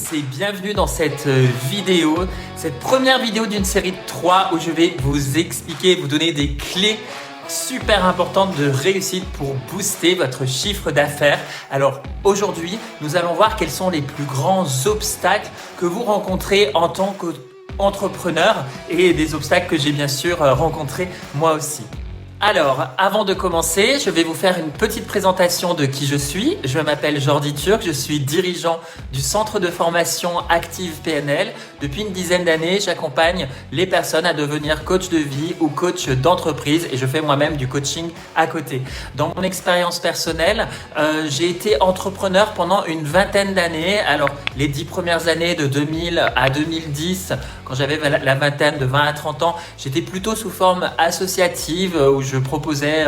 tous et bienvenue dans cette vidéo, cette première vidéo d'une série de 3 où je vais vous expliquer, vous donner des clés super importantes de réussite pour booster votre chiffre d'affaires. Alors aujourd'hui, nous allons voir quels sont les plus grands obstacles que vous rencontrez en tant qu'entrepreneur et des obstacles que j'ai bien sûr rencontrés moi aussi. Alors, avant de commencer, je vais vous faire une petite présentation de qui je suis. Je m'appelle Jordi Turc, je suis dirigeant du centre de formation Active PNL. Depuis une dizaine d'années, j'accompagne les personnes à devenir coach de vie ou coach d'entreprise et je fais moi-même du coaching à côté. Dans mon expérience personnelle, j'ai été entrepreneur pendant une vingtaine d'années. Alors, les 10 premières années de 2000 à 2010, quand j'avais la vingtaine de 20 à 30 ans, j'étais plutôt sous forme associative où je proposais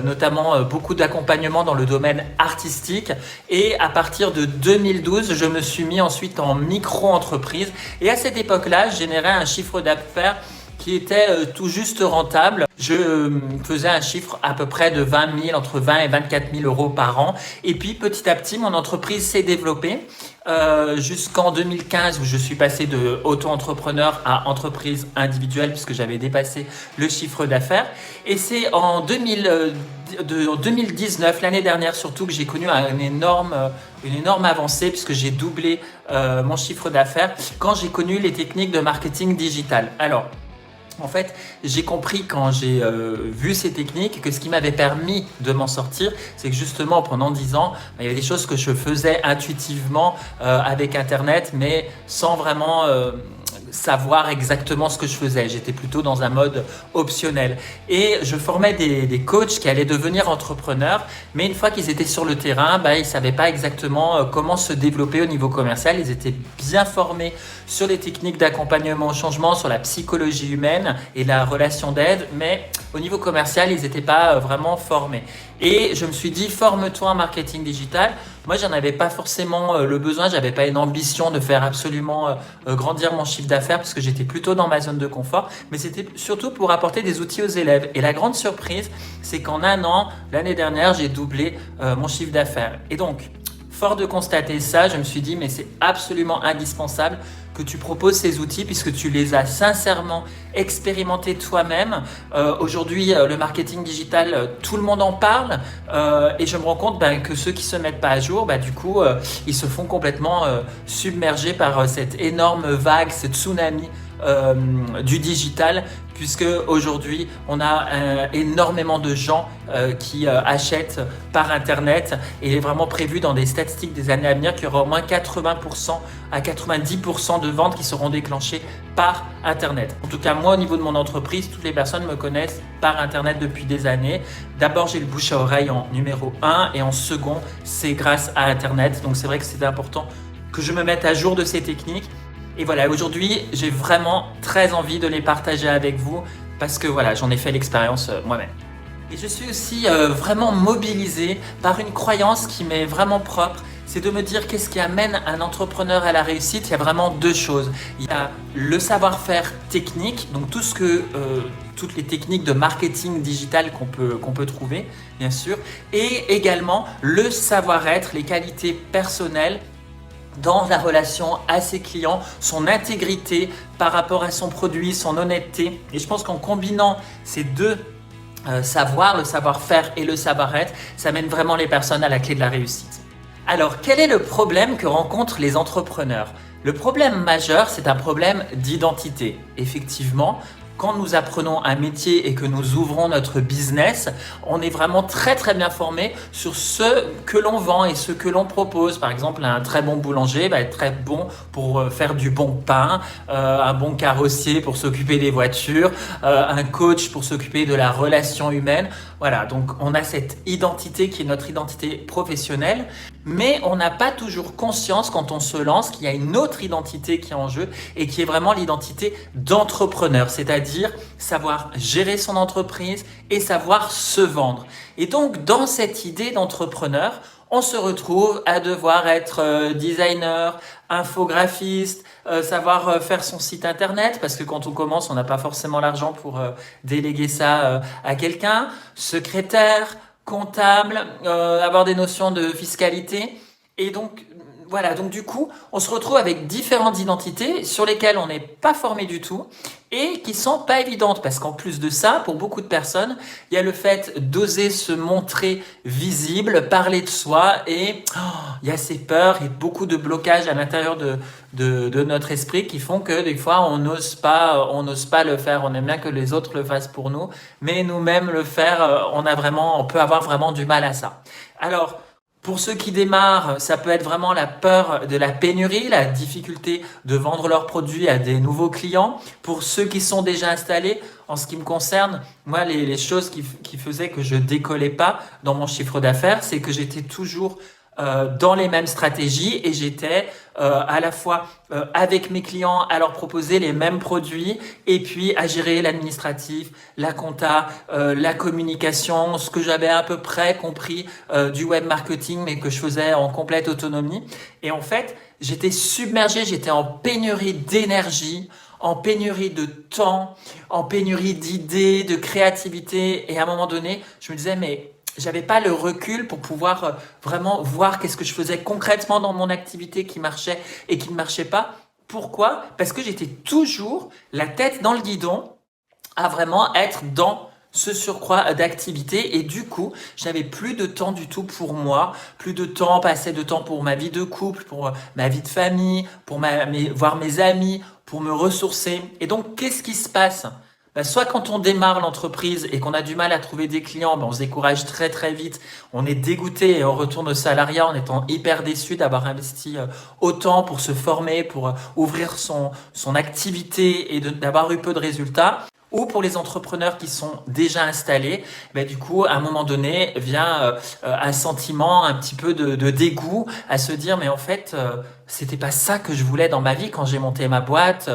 notamment beaucoup d'accompagnement dans le domaine artistique. Et à partir de 2012, je me suis mis ensuite en micro-entreprise. Et à cette époque-là, je générais un chiffre d'affaires qui était tout juste rentable. Je faisais un chiffre à peu près de 20 000, entre 20 et 24 000 euros par an. Et puis petit à petit, mon entreprise s'est développée jusqu'en 2015 où je suis passé de auto-entrepreneur à entreprise individuelle puisque j'avais dépassé le chiffre d'affaires. Et c'est en 2019, l'année dernière surtout, que j'ai connu une énorme avancée puisque j'ai doublé mon chiffre d'affaires quand j'ai connu les techniques de marketing digital. Alors, en fait, j'ai compris quand j'ai vu ces techniques que ce qui m'avait permis de m'en sortir, c'est que justement pendant 10 ans, il y avait des choses que je faisais intuitivement avec Internet, mais sans vraiment savoir exactement ce que je faisais. J'étais plutôt dans un mode optionnel. Et je formais des coachs qui allaient devenir entrepreneurs, mais une fois qu'ils étaient sur le terrain, ils ne savaient pas exactement comment se développer au niveau commercial. Ils étaient bien formés sur les techniques d'accompagnement au changement, sur la psychologie humaine et la relation d'aide, mais au niveau commercial, ils n'étaient pas vraiment formés. Et je me suis dit, forme-toi en marketing digital. Moi, j'en avais pas forcément le besoin, j'avais pas une ambition de faire absolument grandir mon chiffre d'affaires parce que j'étais plutôt dans ma zone de confort, mais c'était surtout pour apporter des outils aux élèves. Et la grande surprise, c'est qu'en un an, l'année dernière, j'ai doublé mon chiffre d'affaires. Et donc, fort de constater ça, je me suis dit, mais c'est absolument indispensable que tu proposes ces outils puisque tu les as sincèrement expérimentés toi-même. Aujourd'hui, le marketing digital, tout le monde en parle et je me rends compte que ceux qui se mettent pas à jour, du coup, ils se font complètement submerger par cette énorme vague, ce tsunami du digital, puisque aujourd'hui on a énormément de gens qui achètent par internet et il est vraiment prévu dans des statistiques des années à venir qu'il y aura au moins 80% à 90% de ventes qui seront déclenchées par internet. En tout cas, moi au niveau de mon entreprise, toutes les personnes me connaissent par internet depuis des années. D'abord, j'ai le bouche à oreille en numéro 1 et en second, c'est grâce à internet. Donc c'est vrai que c'est important que je me mette à jour de ces techniques. Et voilà, aujourd'hui, j'ai vraiment très envie de les partager avec vous parce que voilà, j'en ai fait l'expérience moi-même. Et je suis aussi vraiment mobilisé par une croyance qui m'est vraiment propre, c'est de me dire qu'est-ce qui amène un entrepreneur à la réussite. Il y a vraiment deux choses. Il y a le savoir-faire technique, donc toutes les techniques de marketing digital qu'on peut trouver, bien sûr, et également le savoir-être, les qualités personnelles dans la relation à ses clients, son intégrité par rapport à son produit, son honnêteté. Et je pense qu'en combinant ces deux savoirs, le savoir-faire et le savoir-être, ça mène vraiment les personnes à la clé de la réussite. Alors, quel est le problème que rencontrent les entrepreneurs ? Le problème majeur, c'est un problème d'identité. Effectivement, quand nous apprenons un métier et que nous ouvrons notre business, on est vraiment très très bien formé sur ce que l'on vend et ce que l'on propose. Par exemple, un très bon boulanger va être très bon pour faire du bon pain, un bon carrossier pour s'occuper des voitures, un coach pour s'occuper de la relation humaine. Voilà, donc on a cette identité qui est notre identité professionnelle, mais on n'a pas toujours conscience quand on se lance qu'il y a une autre identité qui est en jeu et qui est vraiment l'identité d'entrepreneur, c'est-à-dire savoir gérer son entreprise et savoir se vendre. Et donc, dans cette idée d'entrepreneur, on se retrouve à devoir être designer, infographiste, savoir faire son site internet, parce que quand on commence, on n'a pas forcément l'argent pour déléguer ça à quelqu'un, secrétaire, comptable, avoir des notions de fiscalité. Et donc, voilà, donc du coup, on se retrouve avec différentes identités sur lesquelles on n'est pas formé du tout et qui sont pas évidentes parce qu'en plus de ça, pour beaucoup de personnes, il y a le fait d'oser se montrer visible, parler de soi et il y a ces peurs et beaucoup de blocages à l'intérieur de notre esprit qui font que des fois on n'ose pas le faire. On aime bien que les autres le fassent pour nous, mais nous-mêmes le faire, on peut avoir vraiment du mal à ça. Alors, pour ceux qui démarrent, ça peut être vraiment la peur de la pénurie, la difficulté de vendre leurs produits à des nouveaux clients. Pour ceux qui sont déjà installés, en ce qui me concerne, moi, les choses qui faisaient que je décollais pas dans mon chiffre d'affaires, c'est que j'étais toujours dans les mêmes stratégies et j'étais à la fois avec mes clients à leur proposer les mêmes produits et puis à gérer l'administratif, la compta, la communication, ce que j'avais à peu près compris du web marketing mais que je faisais en complète autonomie. Et en fait, j'étais submergé, j'étais en pénurie d'énergie, en pénurie de temps, en pénurie d'idées, de créativité. Et à un moment donné, je me disais, mais j'avais pas le recul pour pouvoir vraiment voir qu'est-ce que je faisais concrètement dans mon activité qui marchait et qui ne marchait pas. Pourquoi? Parce que j'étais toujours la tête dans le guidon à vraiment être dans ce surcroît d'activité et du coup, j'avais plus de temps du tout pour moi, plus de temps, pas assez de temps pour ma vie de couple, pour ma vie de famille, pour voir mes amis, pour me ressourcer. Et donc, qu'est-ce qui se passe? Soit quand on démarre l'entreprise et qu'on a du mal à trouver des clients, on se décourage très très vite, on est dégoûté et on retourne au salariat en étant hyper déçu d'avoir investi autant pour se former, pour ouvrir son activité et d'avoir eu peu de résultats. Ou pour les entrepreneurs qui sont déjà installés, du coup, à un moment donné, vient un sentiment un petit peu de dégoût à se dire, mais en fait, c'était pas ça que je voulais dans ma vie quand j'ai monté ma boîte.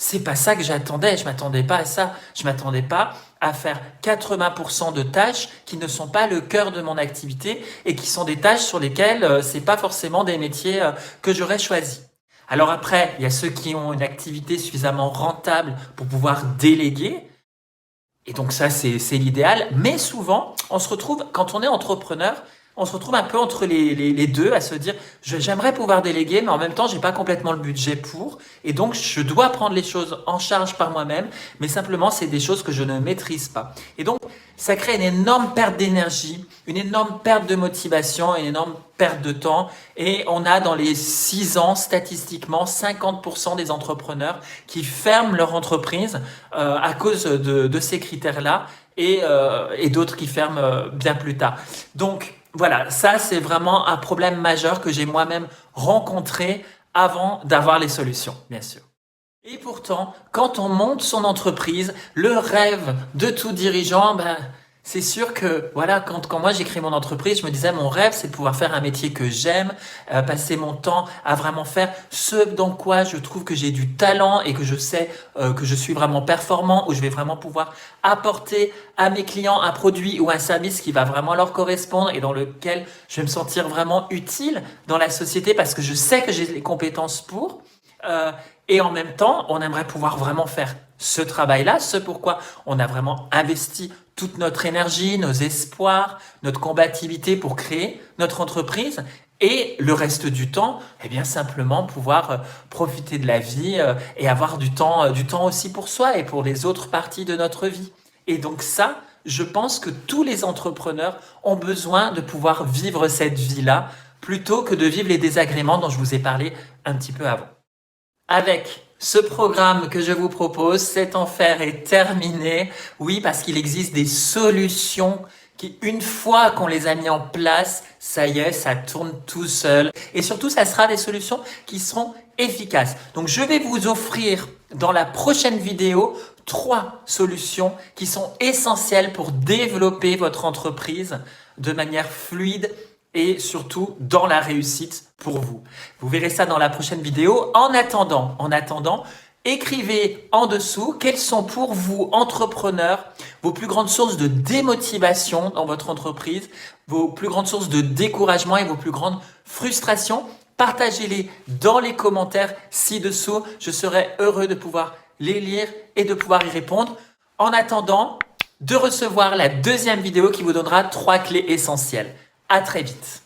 C'est pas ça que j'attendais, je m'attendais pas à ça. Je m'attendais pas à faire 80% de tâches qui ne sont pas le cœur de mon activité et qui sont des tâches sur lesquelles c'est pas forcément des métiers que j'aurais choisis. Alors après, il y a ceux qui ont une activité suffisamment rentable pour pouvoir déléguer. Et donc ça, c'est l'idéal. Mais souvent, on se retrouve, quand on est entrepreneur, on se retrouve un peu entre les deux à se dire j'aimerais pouvoir déléguer mais en même temps j'ai pas complètement le budget pour et donc je dois prendre les choses en charge par moi-même mais simplement c'est des choses que je ne maîtrise pas et donc ça crée une énorme perte d'énergie, une énorme perte de motivation, une énorme perte de temps et on a dans les 6 ans statistiquement 50% des entrepreneurs qui ferment leur entreprise à cause de ces critères-là et d'autres qui ferment bien plus tard. Donc voilà, ça c'est vraiment un problème majeur que j'ai moi-même rencontré avant d'avoir les solutions, bien sûr. Et pourtant, quand on monte son entreprise, le rêve de tout dirigeant, c'est sûr que voilà, quand moi j'ai créé mon entreprise, je me disais mon rêve c'est de pouvoir faire un métier que j'aime, passer mon temps à vraiment faire ce dans quoi je trouve que j'ai du talent et que je sais que je suis vraiment performant, où je vais vraiment pouvoir apporter à mes clients un produit ou un service qui va vraiment leur correspondre et dans lequel je vais me sentir vraiment utile dans la société parce que je sais que j'ai les compétences pour. Et en même temps, on aimerait pouvoir vraiment faire ce travail-là, ce pourquoi on a vraiment investi toute notre énergie, nos espoirs, notre combativité pour créer notre entreprise et le reste du temps, simplement pouvoir profiter de la vie et avoir du temps aussi pour soi et pour les autres parties de notre vie. Et donc ça, je pense que tous les entrepreneurs ont besoin de pouvoir vivre cette vie-là plutôt que de vivre les désagréments dont je vous ai parlé un petit peu avant. Avec ce programme que je vous propose, cet enfer est terminé. Oui, parce qu'il existe des solutions qui, une fois qu'on les a mis en place, ça y est, ça tourne tout seul. Et surtout, ça sera des solutions qui seront efficaces. Donc, je vais vous offrir dans la prochaine vidéo 3 solutions qui sont essentielles pour développer votre entreprise de manière fluide et surtout dans la réussite pour vous. Vous verrez ça dans la prochaine vidéo. En attendant, écrivez en dessous quelles sont pour vous, entrepreneurs, vos plus grandes sources de démotivation dans votre entreprise, vos plus grandes sources de découragement et vos plus grandes frustrations. Partagez-les dans les commentaires ci-dessous. Je serai heureux de pouvoir les lire et de pouvoir y répondre. En attendant de recevoir la deuxième vidéo qui vous donnera 3 clés essentielles. À très vite.